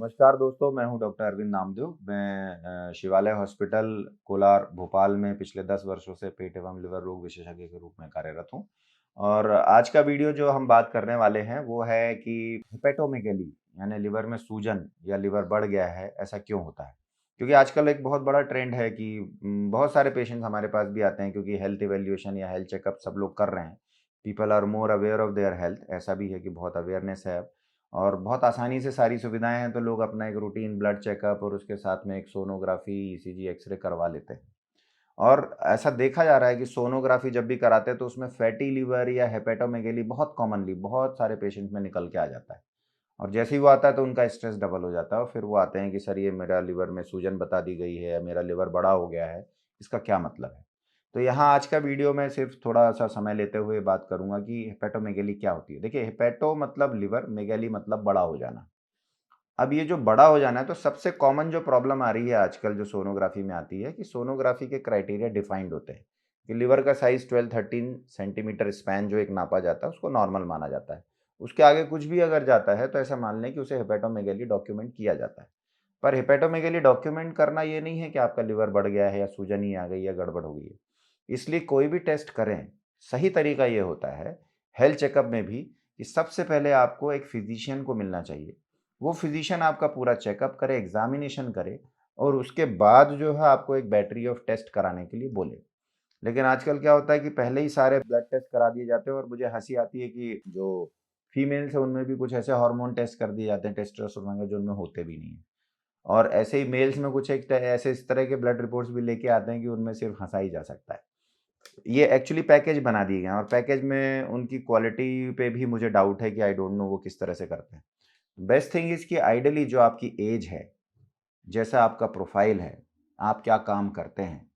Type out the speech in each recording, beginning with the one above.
नमस्कार दोस्तों, मैं हूं डॉक्टर अरविंद नामदेव। मैं शिवालय हॉस्पिटल कोलार भोपाल में पिछले 10 वर्षों से पेट एवं लिवर रोग विशेषज्ञ के रूप में कार्यरत हूं। और आज का वीडियो जो हम बात करने वाले हैं वो है कि हेपेटोमेगेली यानी लिवर में सूजन या लिवर बढ़ गया है, ऐसा क्यों होता है। क्योंकि आजकल एक बहुत बड़ा ट्रेंड है कि बहुत सारे पेशेंट्स हमारे पास भी आते हैं, क्योंकि हेल्थ इवेल्युएशन या हेल्थ चेकअप सब लोग कर रहे हैं। People are more aware of their health, ऐसा भी है कि बहुत अवेयरनेस है अब और बहुत आसानी से सारी सुविधाएं हैं, तो लोग अपना एक रूटीन ब्लड चेकअप और उसके साथ में एक सोनोग्राफी, ईसीजी, एक्सरे करवा लेते हैं। और ऐसा देखा जा रहा है कि सोनोग्राफी जब भी कराते हैं तो उसमें फैटी लिवर या हेपेटोमेगेली बहुत कॉमनली बहुत सारे पेशेंट में निकल के आ जाता है। और जैसे ही वो आता है तो उनका स्ट्रेस डबल हो जाता है और फिर वो आते हैं कि सर ये मेरा लिवर में सूजन बता दी गई है, मेरा लिवर बड़ा हो गया है, इसका क्या मतलब है। तो यहाँ आज का वीडियो में सिर्फ थोड़ा सा समय लेते हुए बात करूंगा कि हेपेटोमेगेली क्या होती है। देखिए, हेपेटो मतलब लिवर, मेगेली मतलब बड़ा हो जाना। अब ये जो बड़ा हो जाना है, तो सबसे कॉमन जो प्रॉब्लम आ रही है आजकल जो सोनोग्राफी में आती है कि सोनोग्राफी के क्राइटेरिया डिफाइंड होते हैं कि लिवर का साइज 12-13 सेंटीमीटर स्पैन जो एक नापा जाता है उसको नॉर्मल माना जाता है। उसके आगे कुछ भी अगर जाता है तो ऐसा मान लें कि उसे हेपेटोमेगेली डॉक्यूमेंट किया जाता है। पर हेपेटोमेगेली डॉक्यूमेंट करना ये नहीं है कि आपका लिवर बढ़ गया है या सूजन ही आ गई या गड़बड़ हो गई है। इसलिए कोई भी टेस्ट करें, सही तरीका ये होता है हेल्थ चेकअप में भी कि सबसे पहले आपको एक फिजिशियन को मिलना चाहिए। वो फिजिशियन आपका पूरा चेकअप करे, एग्जामिनेशन करे और उसके बाद जो है आपको एक बैटरी ऑफ टेस्ट कराने के लिए बोले। लेकिन आजकल क्या होता है कि पहले ही सारे ब्लड टेस्ट करा दिए जाते हैं और मुझे हंसी आती है कि जो फीमेल्स है उनमें भी कुछ ऐसे हार्मोन टेस्ट कर दिए जाते हैं, टेस्टोस्टेरोन वगैरह, जो उनमें होते भी नहीं है। और ऐसे ही मेल्स में कुछ एक ऐसे इस तरह के ब्लड रिपोर्ट्स भी लेके आते हैं कि उनमें सिर्फ हंसा ही जा सकता है। ये एक्चुअली पैकेज बना दिए गए हैं और पैकेज में उनकी क्वालिटी पे भी मुझे डाउट है कि आई डोंट नो वो किस तरह से करते हैं। बेस्ट थिंग इज़ कि आइडियली जो आपकी एज है, जैसा आपका प्रोफाइल है, आप क्या काम करते हैं,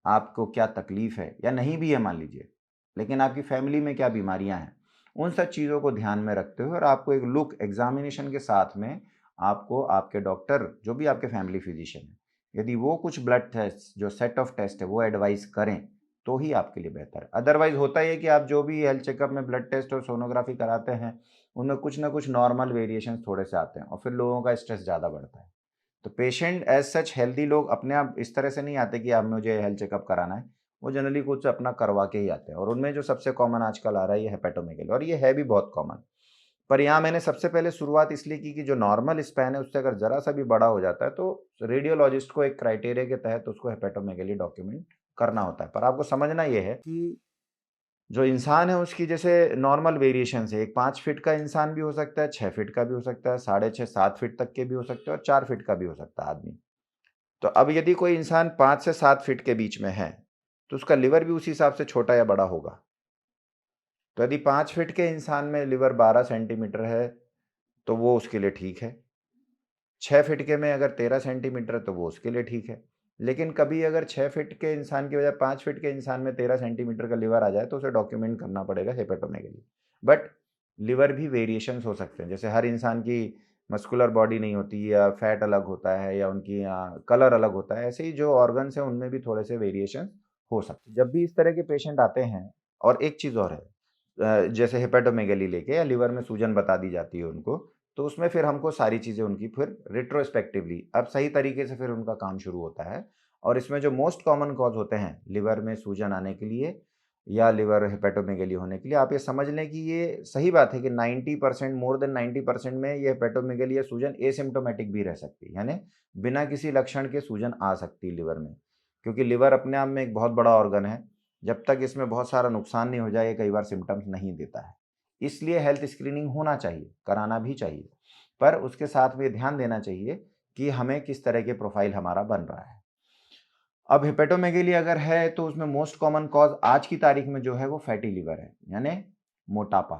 आपको क्या तकलीफ़ है या नहीं भी है मान लीजिए, लेकिन आपकी फैमिली में क्या बीमारियां हैं, उन सब चीज़ों को ध्यान में रखते हुए और आपको एक लुक एग्जामिनेशन के साथ में आपको आपके डॉक्टर, जो भी आपके फैमिली फिजिशियन है, यदि वो कुछ ब्लड टेस्ट जो सेट ऑफ टेस्ट है वो एडवाइस करें तो ही आपके लिए बेहतर है। अदरवाइज होता ही है कि आप जो भी हेल्थ चेकअप में ब्लड टेस्ट और सोनोग्राफी कराते हैं उनमें कुछ ना कुछ नॉर्मल वेरिएशन थोड़े से आते हैं और फिर लोगों का स्ट्रेस ज़्यादा बढ़ता है। तो पेशेंट एज सच हेल्दी लोग अपने आप इस तरह से नहीं आते कि अब मुझे हेल्थ चेकअप कराना है। वो जनरली कुछ अपना करवा के ही आते हैं और उनमें जो सबसे कॉमन आजकल आ रहा है ये हेपेटोमेगेली और ये है भी बहुत कॉमन। पर यहाँ मैंने सबसे पहले शुरुआत इसलिए की कि जो नॉर्मल स्पैन है उससे अगर जरा सा भी बड़ा हो जाता है तो रेडियोलॉजिस्ट को एक क्राइटेरिया के तहत उसको हेपेटोमेगेली डॉक्यूमेंट करना होता है। पर आपको समझना ये है कि जो इंसान है उसकी जैसे नॉर्मल वेरिएशंस है। एक 5 फीट का इंसान भी हो सकता है, 6 फीट का भी हो सकता है, साढ़े 6 7 फीट तक के भी हो सकते हैं और 4 फीट का भी हो सकता है आदमी। तो अब यदि कोई इंसान 5 से 7 फीट के बीच में है, तो उसका लिवर भी उसी हिसाब से छोटा या बड़ा होगा। तो यदि 5 फीट के इंसान में लिवर 12 सेंटीमीटर है, तो वो उसके लिए ठीक है। 6 फीट के में अगर 13 सेंटीमीटर है, तो वो उसके लिए ठीक है। लेकिन कभी अगर 6 फीट के इंसान की बजाय 5 फीट के इंसान में 13 सेंटीमीटर का लिवर आ जाए, तो उसे डॉक्यूमेंट करना पड़ेगा हेपेटोमेगेली। बट लिवर भी वेरिएशंस हो सकते हैं। जैसे हर इंसान की मस्कुलर बॉडी नहीं होती या फैट अलग होता है या उनकी कलर अलग होता है। ऐसे ही जो ऑर्गन्स हैं उनमें भी थोड़े से वेरिएशन हो सकते हैं। जब भी इस तरह के पेशेंट आते हैं, और एक चीज़ और है, जैसे हेपेटोमेगेली लेके या लिवर में सूजन बता दी जाती है उनको, तो उसमें फिर हमको सारी चीज़ें उनकी फिर रिट्रोस्पेक्टिवली अब सही तरीके से फिर उनका काम शुरू होता है। और इसमें जो मोस्ट कॉमन कॉज़ होते हैं लिवर में सूजन आने के लिए या लिवर हेपेटोमेगेली होने के लिए, आप ये समझ लें कि ये सही बात है कि 90% मोर देन 90% में ये हेपेटोमेगेली या सूजन एसिम्प्टोमेटिक भी रह सकती है, यानी बिना किसी लक्षण के सूजन आ सकती है लिवर में। क्योंकि लिवर अपने आप में एक बहुत बड़ा ऑर्गन है, जब तक इसमें बहुत सारा नुकसान नहीं हो जाए ये कई बार सिम्पटम्स नहीं देता है। इसलिए हेल्थ स्क्रीनिंग होना चाहिए, कराना भी चाहिए, पर उसके साथ में ध्यान देना चाहिए कि हमें किस तरह के प्रोफाइल हमारा बन रहा है। अब हेपेटोमेगेली अगर है तो उसमें मोस्ट कॉमन कॉज आज की तारीख में जो है वो फैटी लिवर है, यानी मोटापा,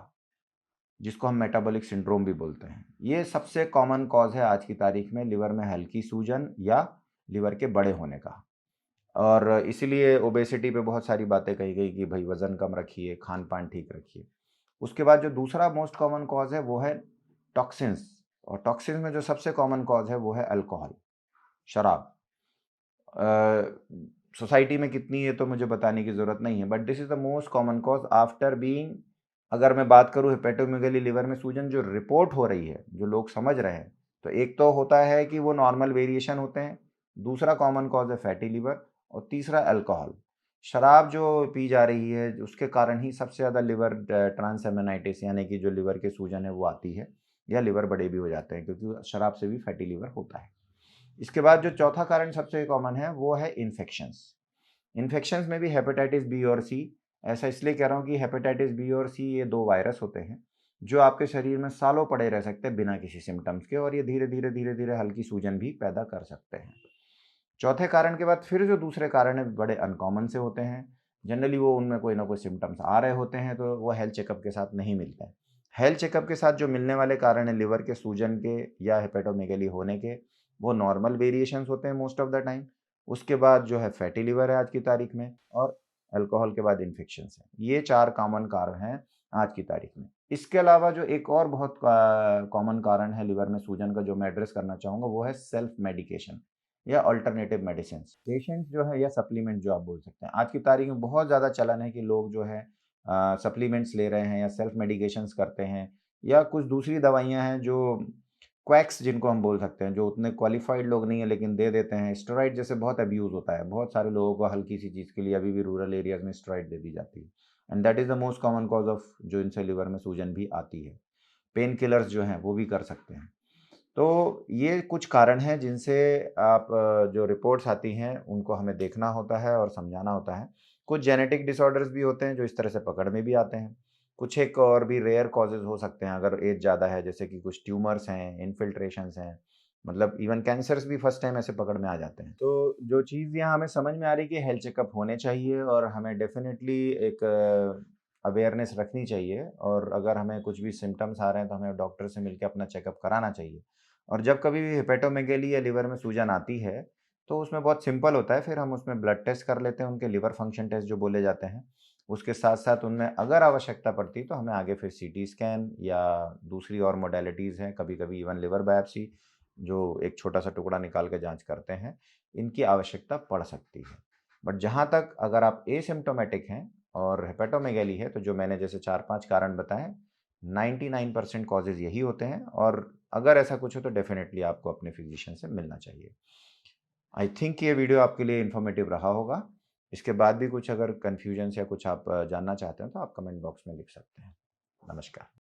जिसको हम मेटाबॉलिक सिंड्रोम भी बोलते हैं। ये सबसे कॉमन कॉज है आज की तारीख में लिवर में हल्की सूजन या लिवर के बड़े होने का। और इसीलिए ओबेसिटी पे बहुत सारी बातें कही गई कि भाई वजन कम रखिए, खान पान ठीक रखिए। उसके बाद जो दूसरा मोस्ट कॉमन कॉज है वो है टॉक्सिन्स। और टॉक्सिन्स में जो सबसे कॉमन कॉज है वो है अल्कोहल, शराब। सोसाइटी में कितनी है तो मुझे बताने की ज़रूरत नहीं है, but this is the most common cause after being. अगर मैं बात करूँ हेपेटोमेगेली लिवर में सूजन जो रिपोर्ट हो रही है, जो लोग समझ रहे हैं, तो एक तो होता है कि वो नॉर्मल वेरिएशन होते हैं, दूसरा कॉमन कॉज़ है फैटी लिवर और तीसरा अल्कोहल। शराब जो पी जा रही है उसके कारण ही सबसे ज़्यादा लिवर ट्रांसएमिनाइटिस यानी कि जो लिवर के सूजन है वो आती है या लिवर बड़े भी हो जाते हैं क्योंकि शराब से भी फैटी लिवर होता है। इसके बाद जो चौथा कारण सबसे कॉमन है वो है इन्फेक्शंस। इन्फेक्शंस में भी हेपेटाइटिस बी और सी, ऐसा इसलिए कह रहा हूँ कि हेपेटाइटिस बी और सी ये 2 वायरस होते हैं, जो आपके शरीर में सालों पड़े रह सकते हैं बिना किसी सिम्पटम्स के और ये धीरे-धीरे हल्की सूजन भी पैदा कर सकते हैं। चौथे कारण के बाद फिर जो दूसरे कारण है बड़े अनकॉमन से होते हैं। जनरली वो उनमें कोई ना कोई सिम्पटम्स आ रहे होते हैं तो वो हेल्थ चेकअप के साथ नहीं मिलते हैं। हेल्थ चेकअप के साथ जो मिलने वाले कारण है लिवर के सूजन के या हेपेटोमेगाली होने के, वो नॉर्मल वेरिएशंस होते हैं मोस्ट ऑफ द टाइम। उसके बाद जो है फैटी लिवर है आज की तारीख में और अल्कोहल के बाद इन्फेक्शंस हैं। ये 4 कॉमन कारण हैं आज की तारीख में। इसके अलावा जो एक और बहुत कॉमन कारण है लिवर में सूजन का जो मैं एड्रेस करना चाहूँगा वो है सेल्फ मेडिकेशन या अल्टरनेटिव मेडिसिन्स। पेशेंट्स जो है या सप्लीमेंट जो आप बोल सकते हैं। आज की तारीख में बहुत ज़्यादा चलन है कि लोग जो है सप्लीमेंट्स ले रहे हैं या सेल्फ मेडिकेशंस करते हैं या कुछ दूसरी दवाइयाँ हैं जो क्वैक्स जिनको हम बोल सकते हैं, जो उतने क्वालिफ़ाइड लोग नहीं है लेकिन दे देते हैं। स्टेरॉइड जैसे बहुत अब्यूज़ होता है। बहुत सारे लोगों को हल्की-सी चीज़ के लिए अभी भी रूरल एरियाज़ में स्टेरॉइड दे दी जाती है and that is the most common cause of जो इनसे लिवर में सूजन भी आती है। पेन किलर्स जो हैं वो भी कर सकते हैं। तो ये कुछ कारण हैं जिनसे आप जो रिपोर्ट्स आती हैं उनको हमें देखना होता है और समझाना होता है। कुछ जेनेटिक डिसऑर्डर्स भी होते हैं जो इस तरह से पकड़ में भी आते हैं। कुछ एक और भी रेयर कॉजेज़ हो सकते हैं अगर एज ज़्यादा है जैसे कि कुछ ट्यूमर्स हैं, इन्फिल्ट्रेशंस हैं, मतलब इवन कैंसर्स भी फर्स्ट टाइम ऐसे पकड़ में आ जाते हैं। तो जो चीज़ यहाँ हमें समझ में आ रही है कि हेल्थ चेकअप होने चाहिए और हमें डेफ़िनिटली एक अवेयरनेस रखनी चाहिए और अगर हमें कुछ भी सिम्पटम्स आ रहे हैं तो हमें डॉक्टर से मिलके अपना चेकअप कराना चाहिए। और जब कभी भी हेपेटोमेगाली या लिवर में सूजन आती है, तो उसमें बहुत सिंपल होता है, फिर हम उसमें ब्लड टेस्ट कर लेते हैं, उनके लिवर फंक्शन टेस्ट जो बोले जाते हैं। उसके साथ-साथ उनमें अगर आवश्यकता पड़ती है, तो हमें आगे फिर सीटी स्कैन या दूसरी और मोडेलिटीज़ हैं, कभी-कभी इवन लिवर बायोप्सी, जो एक छोटा-सा टुकड़ा निकाल के जाँच करते हैं, इनकी आवश्यकता पड़ सकती है। बट जहाँ तक अगर आप एसिम्प्टोमेटिक हैं और हेपेटोमेगाली है, तो जो मैंने जैसे 4-5 कारण बताएँ, 99% कॉजेज़ यही होते हैं और अगर ऐसा कुछ हो तो डेफ़िनेटली आपको अपने फ़िज़िशियन से मिलना चाहिए। आई थिंक ये वीडियो आपके लिए इन्फॉर्मेटिव रहा होगा। इसके बाद भी कुछ अगर कन्फ्यूजन्स या कुछ आप जानना चाहते हैं तो आप कमेंट बॉक्स में लिख सकते हैं। नमस्कार।